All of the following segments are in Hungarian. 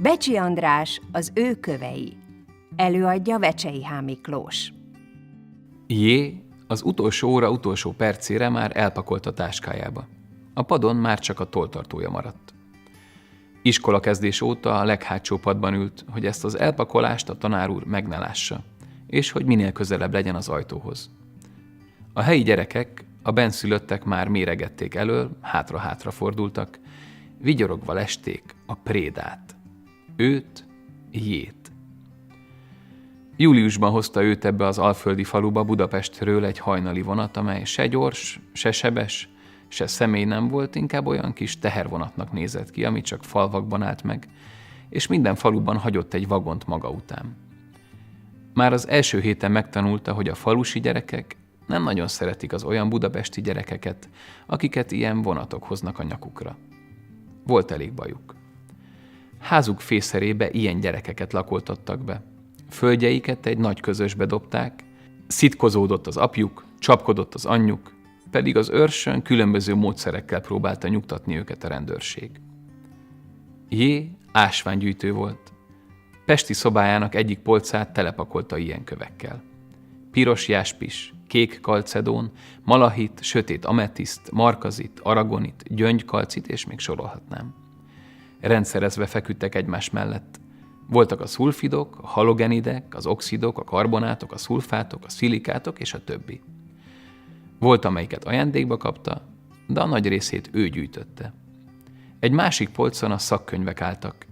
Becsi András, az ő kövei. Előadja Vecsey H. Miklós. Jé az utolsó óra utolsó percére már elpakolt a táskájába. A padon már csak a tolltartója maradt. Iskolakezdés óta a leghátsó padban ült, hogy ezt az elpakolást a tanár úr meg ne lássa, és hogy minél közelebb legyen az ajtóhoz. A helyi gyerekek, a bennszülöttek már méregették elől, hátra-hátra fordultak, vigyorogva lesték a prédát. Őt, Jét. Júliusban hozta őt ebbe az alföldi faluba Budapestről egy hajnali vonat, amely se gyors, se sebes, se személy nem volt, inkább olyan kis tehervonatnak nézett ki, ami csak falvakban állt meg, és minden faluban hagyott egy vagont maga után. Már az első héten megtanulta, hogy a falusi gyerekek nem nagyon szeretik az olyan budapesti gyerekeket, akiket ilyen vonatok hoznak a nyakukra. Volt elég bajuk. Házuk fészerébe ilyen gyerekeket lakoltattak be. Földjeiket egy nagy közösbe dobták, szitkozódott az apjuk, csapkodott az anyjuk, pedig az őrsön különböző módszerekkel próbálta nyugtatni őket a rendőrség. Jé ásványgyűjtő volt. Pesti szobájának egyik polcát telepakolta ilyen kövekkel. Piros jáspis, kék kalcedón, malahit, sötét ametiszt, markazit, aragonit, gyöngykalcit, és még sorolhatnám. Rendszerezve feküdtek egymás mellett. Voltak a szulfidok, a halogenidek, az oxidok, a karbonátok, a szulfátok, a szilikátok és a többi. Volt, amelyiket ajándékba kapta, de a nagy részét ő gyűjtötte. Egy másik polcon a szakkönyvek álltak.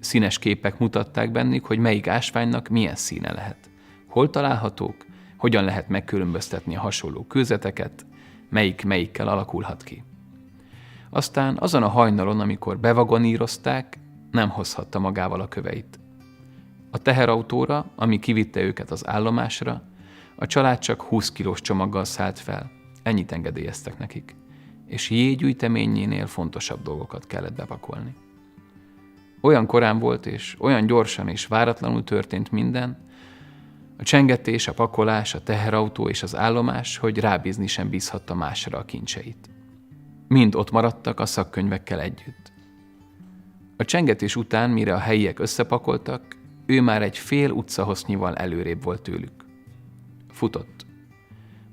Színes képek mutatták bennük, hogy melyik ásványnak milyen színe lehet. Hol találhatók, hogyan lehet megkülönböztetni a hasonló kőzeteket, melyik melyikkel alakulhat ki. Aztán azon a hajnalon, amikor bevagonírozták, nem hozhatta magával a köveit. A teherautóra, ami kivitte őket az állomásra, a család csak 20 kilós csomaggal szállt fel, ennyit engedélyeztek nekik, és Jé gyűjteményénél fontosabb dolgokat kellett bepakolni. Olyan korán volt, és olyan gyorsan és váratlanul történt minden, a csengetés, a pakolás, a teherautó és az állomás, hogy rábízni sem bízhatta másra a kincseit. Mind ott maradtak a szakkönyvekkel együtt. A csengetés után, mire a helyiek összepakoltak, ő már egy fél utcahossznyival előrébb volt tőlük. Futott.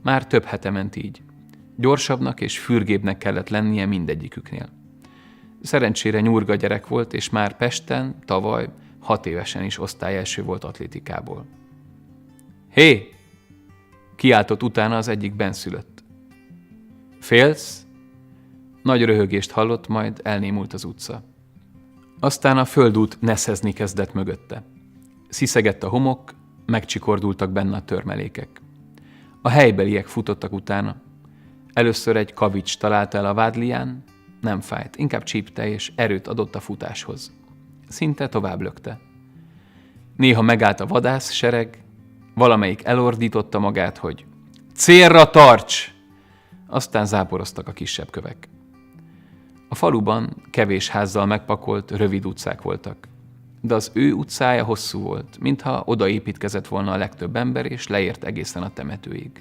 Már több hete ment így. Gyorsabbnak és fürgébbnek kellett lennie mindegyiküknél. Szerencsére nyurga gyerek volt, és már Pesten, tavaly, 6 évesen is osztályelső volt atlétikából. Hé! Kiáltott utána az egyik bennszülött. Félsz? Nagy röhögést hallott, majd elnémult az utca. Aztán a földút neszezni kezdett mögötte. Sziszegett a homok, megcsikordultak benne a törmelékek. A helybeliek futottak utána. Először egy kavics találta el a vádlián, nem fájt, inkább csípte és erőt adott a futáshoz. Szinte tovább lökte. Néha megállt a vadász sereg, valamelyik elordította magát, hogy célra tarts! Aztán záporoztak a kisebb kövek. A faluban kevés házzal megpakolt, rövid utcák voltak, de az ő utcája hosszú volt, mintha odaépítkezett volna a legtöbb ember, és leért egészen a temetőig.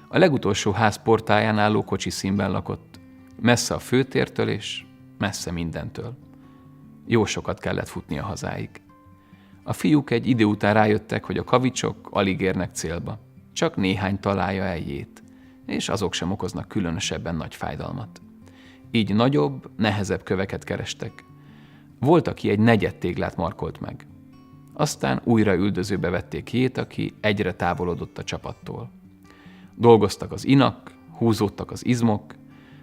A legutolsó ház portáján álló kocsiszínben lakott, messze a főtértől és messze mindentől. Jó sokat kellett futni a hazáig. A fiúk egy idő után rájöttek, hogy a kavicsok alig érnek célba, csak néhány találja el Jét, és azok sem okoznak különösebben nagy fájdalmat. Így nagyobb, nehezebb köveket kerestek. Volt, aki egy negyed téglát markolt meg. Aztán újra üldözőbe vették Jét, aki egyre távolodott a csapattól. Dolgoztak az inak, húzódtak az izmok,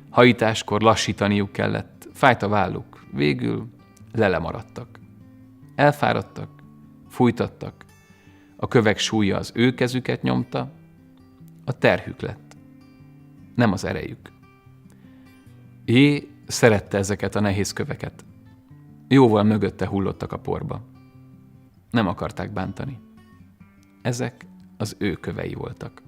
hajításkor lassítaniuk kellett, fájt a válluk, végül lelemaradtak. Elfáradtak, fújtattak, a kövek súlya az ő kezüket nyomta, a terhük lett, nem az erejük. Jé szerette ezeket a nehéz köveket. Jóval mögötte hullottak a porba. Nem akarták bántani. Ezek az ő kövei voltak.